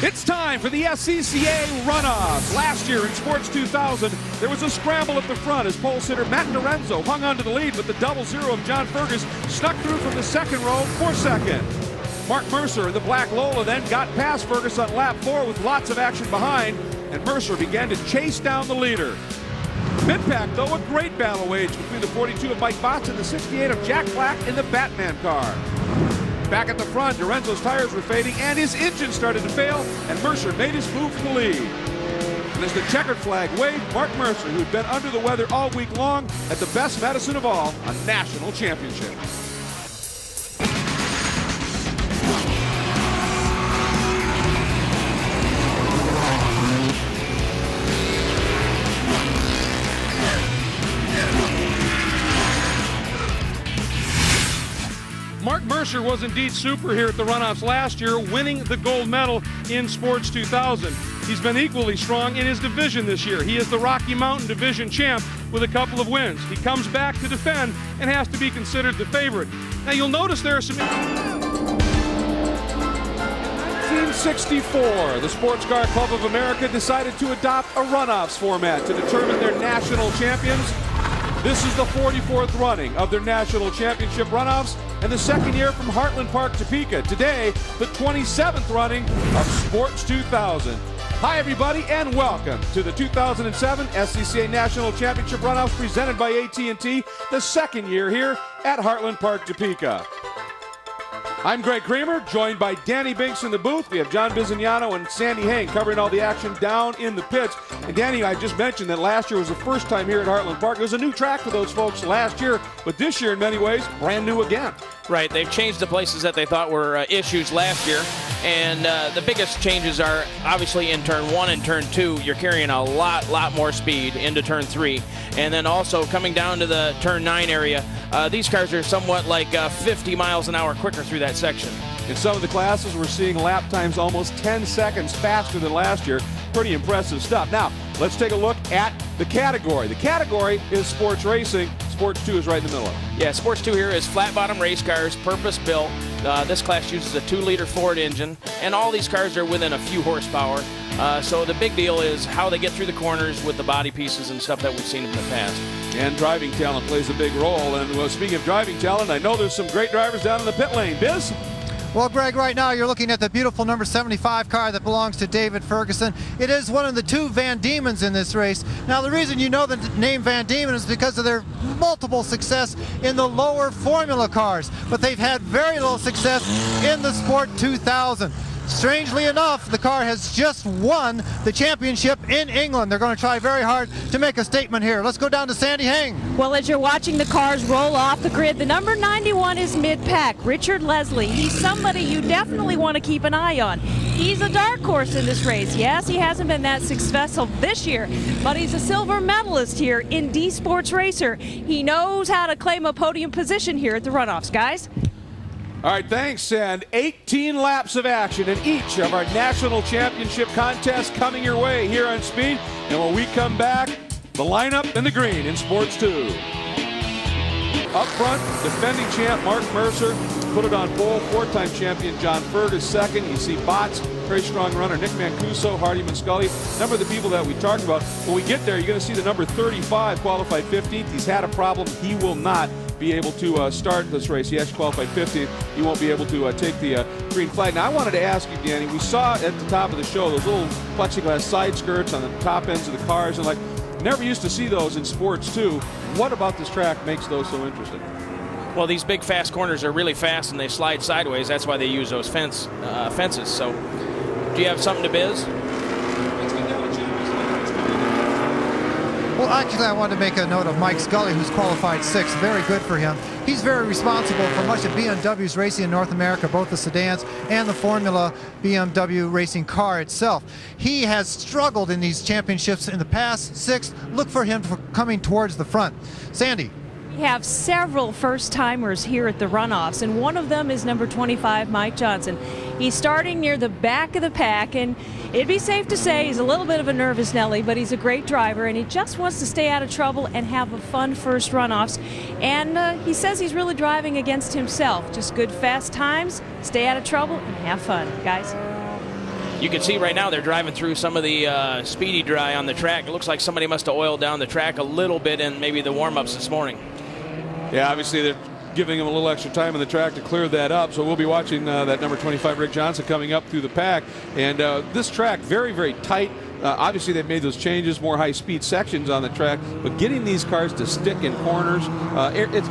It's time for the SCCA Runoffs. Last year in Sports 2000, there was a scramble at the front as pole sitter Matt Lorenzo hung on to the lead, but the double zero of John Fergus snuck through from the second row for second. Mark Mercer in the black Lola then got past Fergus on lap 4 with lots of action behind, and Mercer began to chase down the leader. Mid-pack, though, a great battle waged between the 42 of Mike Botts and the 68 of Jack Black in the Batman car. Back at the front, Lorenzo's tires were fading and his engine started to fail, and Mercer made his move to the lead. And as the checkered flag waved, Mark Mercer, who'd been under the weather all week long, had the best medicine of all, a national championship. Mark Mercer was indeed super here at the Runoffs last year, winning the gold medal in Sports 2000. He's been equally strong in his division this year. He is the Rocky Mountain Division champ with a couple of wins. He comes back to defend and has to be considered the favorite. Now you'll notice there are some... 1964, the Sports Car Club of America decided to adopt a Runoffs format to determine their national champions. This is the 44th running of their national championship runoffs and the second year from Heartland Park, Topeka. Today, the 27th running of Sports 2000. Hi, everybody, and welcome to the 2007 SCCA National Championship Runoffs presented by AT&T, the second year here at Heartland Park, Topeka. I'm Greg Kramer, joined by Danny Binks in the booth. We have John Bizignano and Sandy Hang covering all the action down in the pits. And Danny, I just mentioned that last year was the first time here at Heartland Park. It was a new track for those folks last year, but this year in many ways, brand new again. Right, they've changed the places that they thought were issues last year. And the biggest changes are obviously in turn 1 and turn 2, you're carrying a lot more speed into turn 3. And then also coming down to the turn 9 area, these cars are somewhat like 50 miles an hour quicker through that section. In some of the classes, we're seeing lap times almost 10 seconds faster than last year. Pretty impressive stuff. Now, let's take a look at the category. The category is sports racing. Sports 2 is right in the middle of it. Yeah, Sports 2 here is flat-bottom race cars, purpose-built. This class uses a 2-liter Ford engine, and all these cars are within a few horsepower. So the big deal is how they get through the corners with the body pieces and stuff that we've seen in the past. And driving talent plays a big role. And speaking of driving talent, I know there's some great drivers down in the pit lane. Biz? Well, Greg, right now you're looking at the beautiful number 75 car that belongs to David Ferguson. It is one of the 2 Van Diemens in this race. Now, the reason you know the name Van Diemen is because of their multiple success in the lower formula cars, but they've had very little success in the Sport 2000. Strangely enough, the car has just won the championship in England. They're going to try very hard to make a statement here. Let's go down to Sandy Hang. Well, as you're watching the cars roll off the grid, the number 91 is mid-pack, Richard Leslie. He's somebody you definitely want to keep an eye on. He's a dark horse in this race. Yes, he hasn't been that successful this year, but he's a silver medalist here in D Sports Racer. He knows how to claim a podium position here at the Runoffs, guys. All right, thanks. And 18 laps of action in each of our national championship contests coming your way here on Speed. And when we come back, the lineup in the green in Sports 2. Up front, defending champ Mark Mercer, put it on pole. 4-time champion John Fergus second. You see Botts, very strong runner Nick Mancuso, Hardyman Scully, a number of the people that we talked about. When we get there, you're going to see the number 35 qualified 15th. He's had a problem. He will not be able to start this race. He actually qualified 15th. He won't be able to take the green flag. Now, I wanted to ask you, Danny, we saw at the top of the show those little plexiglass side skirts on the top ends of the cars, and never used to see those in Sports 2. What about this track makes those so interesting? Well, these big fast corners are really fast and they slide sideways. That's why they use those fences. So, do you have something to biz? Well, actually, I wanted to make a note of Mike Scully, who's qualified 6th. Very good for him. He's very responsible for much of BMW's racing in North America, both the sedans and the Formula BMW racing car itself. He has struggled in these championships in the past. 6th, look for him for coming towards the front. Sandy. We have several first-timers here at the Runoffs, and one of them is number 25, Mike Johnson. He's starting near the back of the pack, and it'd be safe to say he's a little bit of a nervous Nelly, but he's a great driver, and he just wants to stay out of trouble and have a fun first Runoffs. And he says he's really driving against himself. Just good, fast times, stay out of trouble, and have fun, guys. you can see right now they're driving through some of the speedy dry on the track. It looks like somebody must have oiled down the track a little bit in maybe the warm-ups this morning. Yeah, obviously they're giving him a little extra time on the track to clear that up. So we'll be watching that number 25 Rick Johnson coming up through the pack. And this track, very, very tight. Obviously, they've made those changes, more high-speed sections on the track, but getting these cars to stick in corners,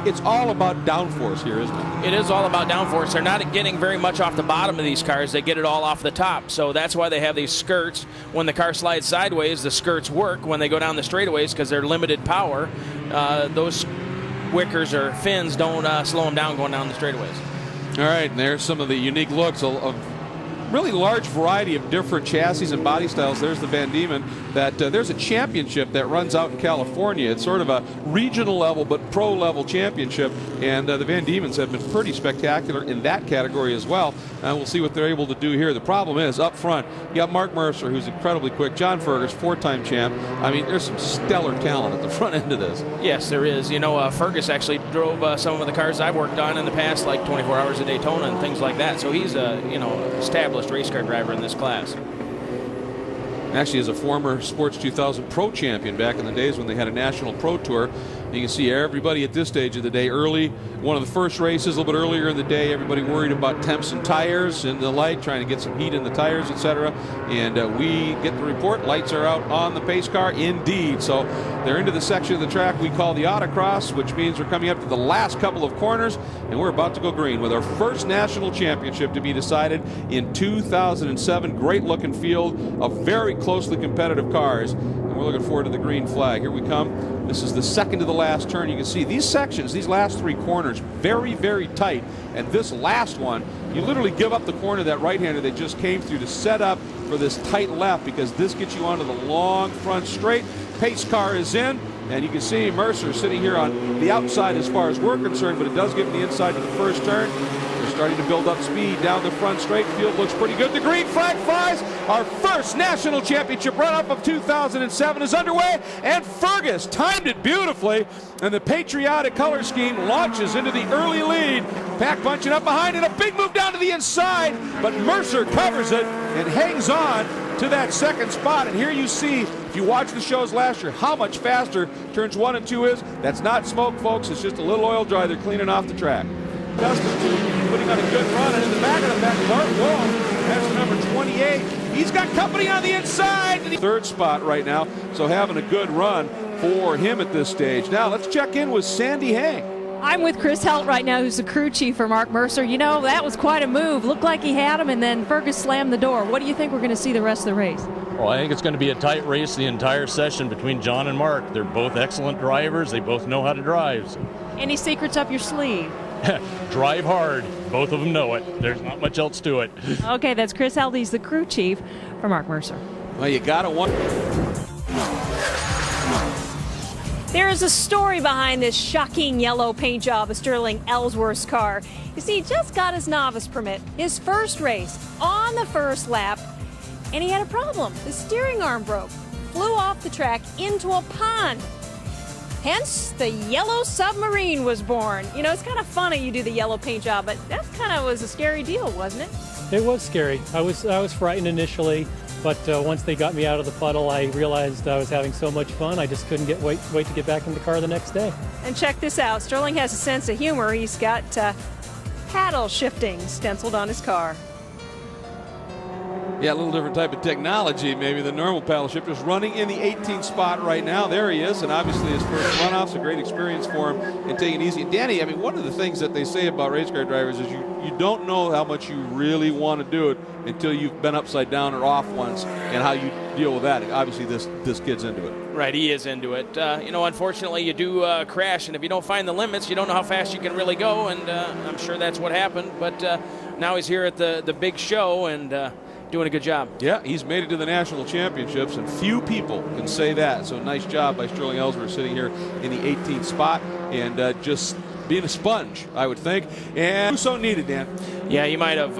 it's all about downforce here, isn't it? It is all about downforce. They're not getting very much off the bottom of these cars. They get it all off the top. So that's why they have these skirts. When the car slides sideways, the skirts work. When they go down the straightaways, because they're limited power, those wickers or fins don't slow them down going down the straightaways. All right, and there's some of the unique looks of really large variety of different chassis and body styles. There's the Van Diemen. There's a championship that runs out in California. It's sort of a regional level but pro level championship, and the Van Diemens have been pretty spectacular in that category as well. We'll see what they're able to do here. The problem is up front, you got Mark Mercer, who's incredibly quick, John Fergus, 4-time champ. I mean, there's some stellar talent at the front end of this. Yes, there is. You know, Fergus actually drove some of the cars I've worked on in the past, like 24 Hours of Daytona and things like that. So he's a established race car driver in this class. Actually, is a former Sports 2000 Pro champion back in the days when they had a national pro tour. You can see everybody at this stage of the day early. One of the first races, a little bit earlier in the day, everybody worried about temps and tires and the light, trying to get some heat in the tires, etc. And we get the report, lights are out on the pace car indeed. So they're into the section of the track we call the autocross, which means we're coming up to the last couple of corners, and we're about to go green with our first national championship to be decided in 2007. Great looking field of very closely competitive cars, and we're looking forward to the green flag. Here we come. This is the second to the last turn. You can see these sections, these last three corners, very, very tight. And this last one, you literally give up the corner, that right-hander that just came through, to set up for this tight left, because this gets you onto the long front straight. Pace car is in, and you can see Mercer sitting here on the outside as far as we're concerned, but it does give him the inside to the first turn. They're starting to build up speed down the front straight. Field looks pretty good. The green flag flies. Our first national championship run-up of 2007 is underway, and Fergus timed it beautifully, and the patriotic color scheme launches into the early lead. Pack bunching up behind it. A big move down to the inside, but Mercer covers it and hangs on to that second spot. And here you see, if you watch the shows last year, how much faster turns 1 and 2 is. That's not smoke, folks. It's just a little oil dry. They're cleaning off the track. Dustin putting on a good run, and in the back of the pack, Bart Wolf, that's number 28. He's got company on the inside. Third spot right now, so having a good run for him at this stage. Now let's check in with Sandy Hang. I'm with Chris Helt right now, who's the crew chief for Mark Mercer. You know, that was quite a move. Looked like he had him, and then Fergus slammed the door. What do you think we're going to see the rest of the race? Well, I think it's going to be a tight race the entire session between John and Mark. They're both excellent drivers. They both know how to drive. Any secrets up your sleeve? Drive hard. Both of them know it. There's not much else to it. Okay, that's Chris Helt. He's the crew chief for Mark Mercer. Well, you got to wonder. There is a story behind this shocking yellow paint job of Sterling Ellsworth's car. You see, he just got his novice permit, his first race, on the first lap, and he had a problem. The steering arm broke, flew off the track into a pond. Hence, the yellow submarine was born. You know, it's kind of funny you do the yellow paint job, but that kind of was a scary deal, wasn't it? It was scary. I was frightened initially, but once they got me out of the puddle, I realized I was having so much fun, I just couldn't wait to get back in the car the next day. And check this out. Sterling has a sense of humor. He's got paddle shifting stenciled on his car. Yeah, a little different type of technology maybe than normal paddle shifters. Running in the 18th spot right now. There he is, and obviously his first runoff's a great experience for him and taking it easy. And Danny, I mean, one of the things that they say about race car drivers is you don't know how much you really want to do it until you've been upside down or off once, and how you deal with that. Obviously, this kid's into it. Right, he is into it. You know, unfortunately, you do crash, and if you don't find the limits, you don't know how fast you can really go, and I'm sure that's what happened. But now he's here at the big show, and doing a good job. Yeah, he's made it to the national championships, and few people can say that. So nice job by Sterling Ellsworth sitting here in the 18th spot and just being a sponge, I would think. And who's so needed, Dan? Yeah, you might have.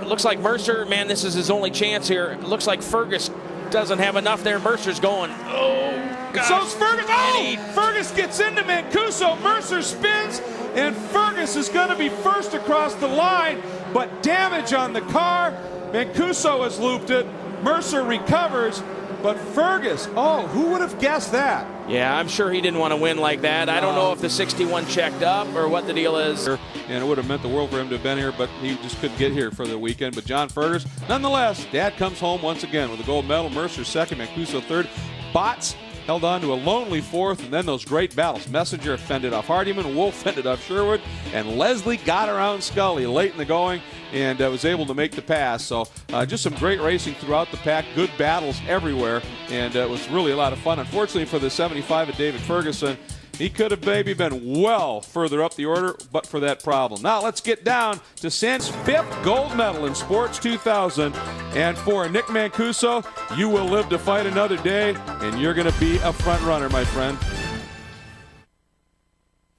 Looks like Mercer, man, this is his only chance here. Looks like Fergus doesn't have enough there. Mercer's going, oh, gosh. So's Fergus. Oh, Fergus gets into Mancuso. Mercer spins, and Fergus is going to be first across the line. but damage on the car. Mancuso has looped it. Mercer recovers, but Fergus, oh, who would have guessed that? Yeah, I'm sure he didn't want to win like that. I don't know if the 61 checked up or what the deal is. And it would have meant the world for him to have been here, but he just couldn't get here for the weekend. But John Fergus, nonetheless, Dad comes home once again with a gold medal. Mercer second, Mancuso third. Botts held on to a lonely fourth, and then those great battles. Messenger fended off Hardiman, Wolf fended off Sherwood, and Leslie got around Scully late in the going and was able to make the pass. So just some great racing throughout the pack, good battles everywhere, and it was really a lot of fun. Unfortunately for the 75 of David Ferguson, he could have maybe been well further up the order, but for that problem. Now let's get down to San's fifth gold medal in Sports 2000. And for Nick Mancuso, you will live to fight another day, and you're going to be a front runner, my friend.